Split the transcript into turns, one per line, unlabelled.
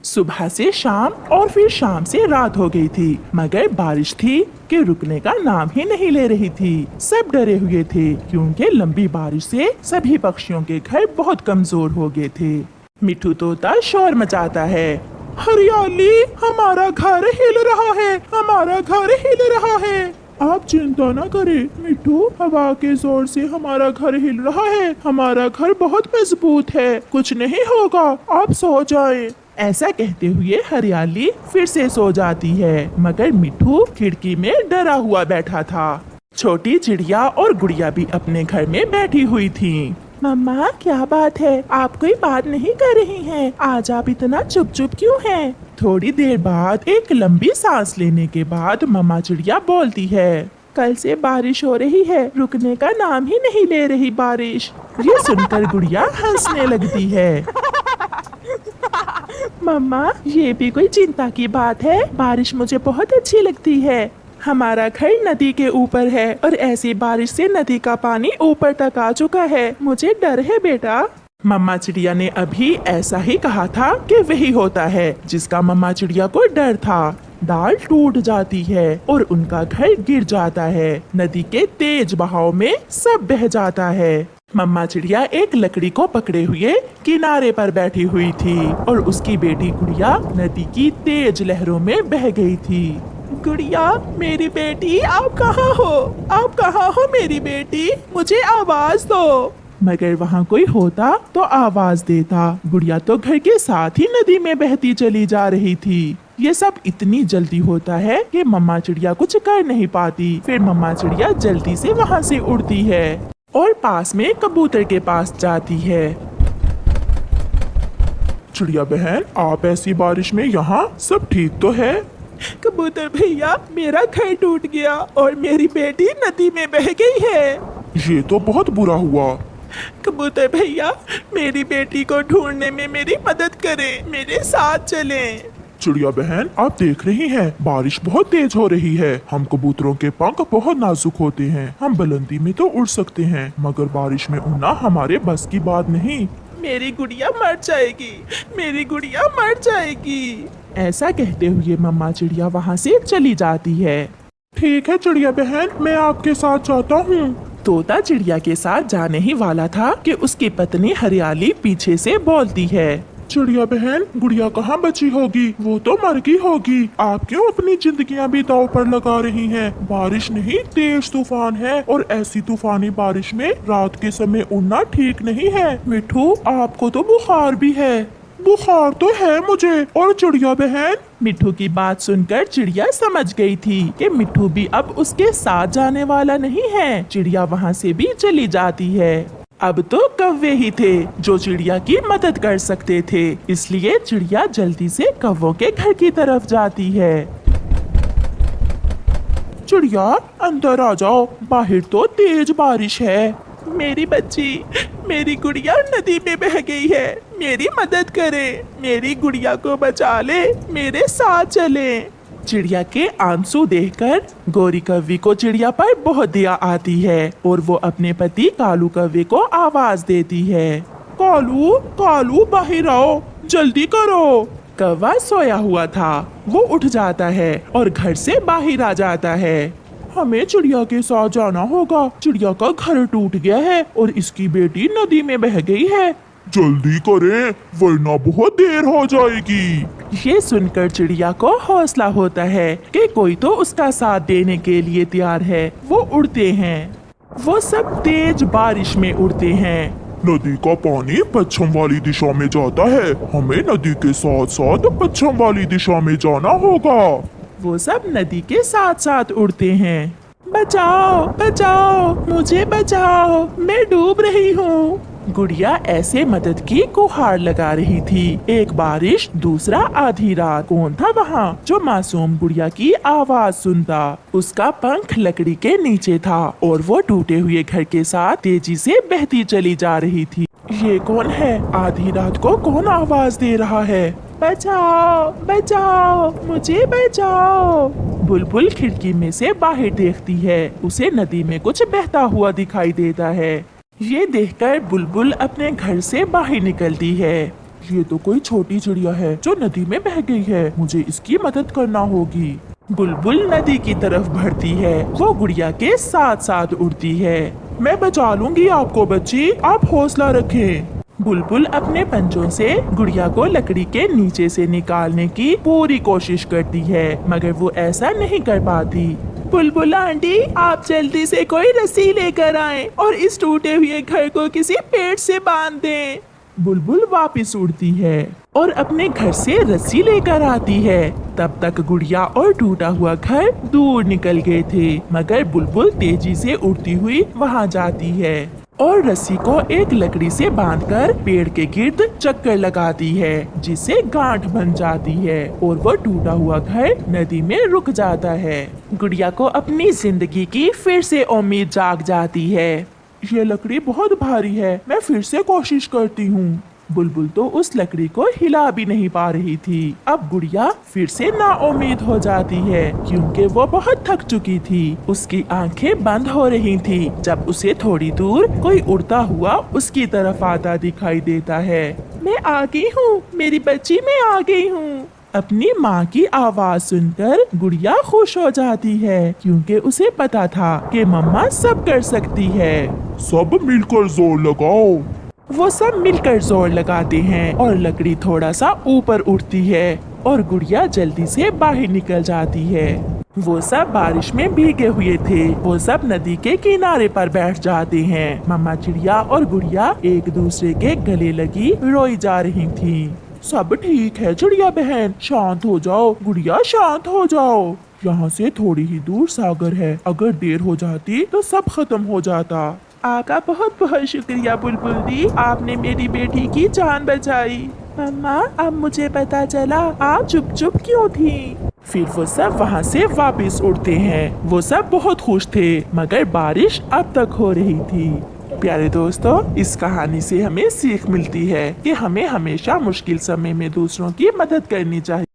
सुबह से शाम और फिर शाम से रात हो गई थी, मगर बारिश थी कि रुकने का नाम ही नहीं ले रही थी। सब डरे हुए थे क्योंकि लंबी बारिश से सभी पक्षियों के घर बहुत कमजोर हो गए थे। मिट्ठू तोता शोर मचाता है, हरियाली, हमारा घर हिल रहा है, हमारा घर हिल रहा है। आप चिंता न करें मिट्ठू, हवा के जोर से हमारा घर हिल रहा है, हमारा घर बहुत मजबूत है, कुछ नहीं होगा, आप सो जाएं। ऐसा कहते हुए हरियाली फिर से सो जाती है, मगर मिट्ठू खिड़की में डरा हुआ बैठा था। छोटी चिड़िया और गुड़िया भी अपने घर में बैठी हुई थी। मम्मा, क्या बात है, आप कोई बात नहीं कर रही हैं? आज आप इतना चुप चुप क्यों हैं? थोड़ी देर बाद एक लंबी सांस लेने के बाद मम्मा चिड़िया बोलती है, कल से बारिश हो रही है, रुकने का नाम ही नहीं ले रही बारिश। ये सुनकर गुड़िया हंसने लगती है। मम्मा, ये भी कोई चिंता की बात है? बारिश मुझे बहुत अच्छी लगती है। हमारा घर नदी के ऊपर है और ऐसी बारिश से नदी का पानी ऊपर तक आ चुका है, मुझे डर है बेटा। मम्मा चिड़िया ने अभी ऐसा ही कहा था कि वही होता है जिसका मम्मा चिड़िया को डर था। डाल टूट जाती है और उनका घर गिर जाता है। नदी के तेज बहाव में सब बह जाता है। मम्मा चिड़िया एक लकड़ी को पकड़े हुए किनारे पर बैठी हुई थी और उसकी बेटी गुड़िया नदी की तेज लहरों में बह गई थी। गुड़िया, मेरी बेटी, आप कहाँ हो? आप कहाँ हो मेरी बेटी? मुझे आवाज दो। मगर वहाँ कोई होता तो आवाज देता। गुड़िया तो घर के साथ ही नदी में बहती चली जा रही थी। ये सब इतनी जल्दी होता है कि मम्मा चिड़िया कुछ कर नहीं पाती। फिर मम्मा चिड़िया जल्दी से वहाँ से उड़ती है और पास में कबूतर के पास जाती है। चिड़िया बहन, आप ऐसी बारिश में यहाँ, सब ठीक तो है? कबूतर भैया, मेरा घर टूट गया और मेरी बेटी नदी में बह गई है। ये तो बहुत बुरा हुआ। कबूतर भैया, मेरी बेटी को ढूंढने में मेरी मदद करें, मेरे साथ चलें। चिड़िया बहन, आप देख रही हैं, बारिश बहुत तेज हो रही है। हम कबूतरों के पंख बहुत नाजुक होते हैं, हम बुलंदी में तो उड़ सकते हैं, मगर बारिश में उड़ना हमारे बस की बात नहीं। मेरी गुड़िया मर जाएगी, मेरी गुड़िया मर जाएगी। ऐसा कहते हुए मम्मा चिड़िया वहाँ से चली जाती है। ठीक है चिड़िया बहन, मैं आपके साथ जाता हूँ। तोता चिड़िया के साथ जाने ही वाला था कि उसकी पत्नी हरियाली पीछे से बोलती है, चिड़िया बहन, गुड़िया कहाँ बची होगी? वो तो मर गई होगी। आप क्यों अपनी जिंदगियां भी दांव पर लगा रही हैं? बारिश नहीं, तेज तूफान है और ऐसी तूफानी बारिश में रात के समय उड़ना ठीक नहीं है। मिट्ठू, आपको तो बुखार भी है। बुखार तो है मुझे। और चिड़िया बहन? मिट्ठू की बात सुनकर चिड़िया समझ गई थी कि मिट्ठू भी अब उसके साथ जाने वाला नहीं है। चिड़िया वहाँ से भी चली जाती है। अब तो कौवे ही थे जो चिड़िया की मदद कर सकते थे, इसलिए चिड़िया जल्दी से कौवों के घर की तरफ जाती है। चिड़िया, अंदर आ जाओ, बाहर तो तेज बारिश है। मेरी बच्ची, मेरी गुड़िया नदी में बह गई है, मेरी मदद करें, मेरी गुड़िया को बचा ले, मेरे साथ चलें। चिड़िया के आंसू देखकर गोरी कौवी को चिड़िया पर बहुत दया आती है और वो अपने पति कालू कौवे को आवाज देती है, कालू, कालू, बाहर आओ, जल्दी करो। कौवा सोया हुआ था, वो उठ जाता है और घर से बाहर आ जाता है। हमें चिड़िया के साथ जाना होगा, चिड़िया का घर टूट गया है और इसकी बेटी नदी में बह गई है। जल्दी करें वरना बहुत देर हो जाएगी। ये सुनकर चिड़िया को हौसला होता है कि कोई तो उसका साथ देने के लिए तैयार है। वो उड़ते हैं, वो सब तेज बारिश में उड़ते हैं। नदी का पानी पश्चिम वाली दिशा में जाता है, हमें नदी के साथ साथ पश्चिम वाली दिशा में जाना होगा। वो सब नदी के साथ साथ उड़ते हैं। बचाओ, बचाओ, मुझे बचाओ, मैं डूब रही हूँ। गुड़िया ऐसे मदद की गुहार लगा रही थी। एक बारिश, दूसरा आधी रात। कौन था वहाँ जो मासूम गुड़िया की आवाज सुनता? उसका पंख लकड़ी के नीचे था और वो टूटे हुए घर के साथ तेजी से बहती चली जा रही थी। ये कौन है? आधी रात को कौन आवाज दे रहा है? बचाओ, बचाओ, मुझे बचाओ। बुलबुल खिड़की में से बाहर देखती है, उसे नदी में कुछ बहता हुआ दिखाई देता है। ये देखकर बुलबुल अपने घर से बाहर निकलती है। ये तो कोई छोटी चिड़िया है जो नदी में बह गई है, मुझे इसकी मदद करना होगी। बुलबुल नदी की तरफ बढ़ती है, वो गुड़िया के साथ साथ उड़ती है। मैं बचा लूंगी आपको बच्ची, आप हौसला रखें। बुलबुल अपने पंजों से गुड़िया को लकड़ी के नीचे से निकालने की पूरी कोशिश करती है, मगर वो ऐसा नहीं कर पाती। बुलबुल आंटी, आप जल्दी से कोई रस्सी लेकर आएं और इस टूटे हुए घर को किसी पेड़ से बांध दें। बुलबुल वापस उड़ती है और अपने घर से रस्सी लेकर आती है। तब तक गुड़िया और टूटा हुआ घर दूर निकल गए थे, मगर बुलबुल तेजी से उड़ती हुई वहां जाती है और रस्सी को एक लकड़ी से बांधकर पेड़ के गिर्द चक्कर लगाती है, जिससे गांठ बन जाती है और वो टूटा हुआ घर नदी में रुक जाता है। गुड़िया को अपनी जिंदगी की फिर से उम्मीद जाग जाती है। ये लकड़ी बहुत भारी है, मैं फिर से कोशिश करती हूँ। बुलबुल तो उस लकड़ी को हिला भी नहीं पा रही थी। अब गुड़िया फिर से नाउम्मीद हो जाती है, क्योंकि वो बहुत थक चुकी थी। उसकी आंखें बंद हो रही थी जब उसे थोड़ी दूर कोई उड़ता हुआ उसकी तरफ आता दिखाई देता है। मैं आ गई हूँ मेरी बच्ची, मैं आ गई हूँ। अपनी माँ की आवाज सुनकर गुड़िया खुश हो जाती है, क्योंकि उसे पता था कि मम्मा सब कर सकती है।
सब मिलकर जोर लगाओ।
वो सब मिलकर जोर लगाते हैं और लकड़ी थोड़ा सा ऊपर उठती है और गुड़िया जल्दी से बाहर निकल जाती है। वो सब बारिश में भीगे हुए थे। वो सब नदी के किनारे पर बैठ जाते हैं। मम्मा चिड़िया और गुड़िया एक दूसरे के गले लगी रोई जा रही थी। सब ठीक है चिड़िया बहन, शांत हो जाओ। गुड़िया शांत हो जाओ, यहाँ से थोड़ी ही दूर सागर है, अगर देर हो जाती तो सब खत्म हो जाता। आपका बहुत बहुत शुक्रिया बुलबुल दी, आपने मेरी बेटी की जान बचाई। मम्मा, अब मुझे पता चला आप चुप चुप क्यों थी। फिर वो सब वहाँ से वापस उड़ते हैं। वो सब बहुत खुश थे, मगर बारिश अब तक हो रही थी। प्यारे दोस्तों, इस कहानी से हमें सीख मिलती है कि हमें हमेशा मुश्किल समय में दूसरों की मदद करनी चाहिए।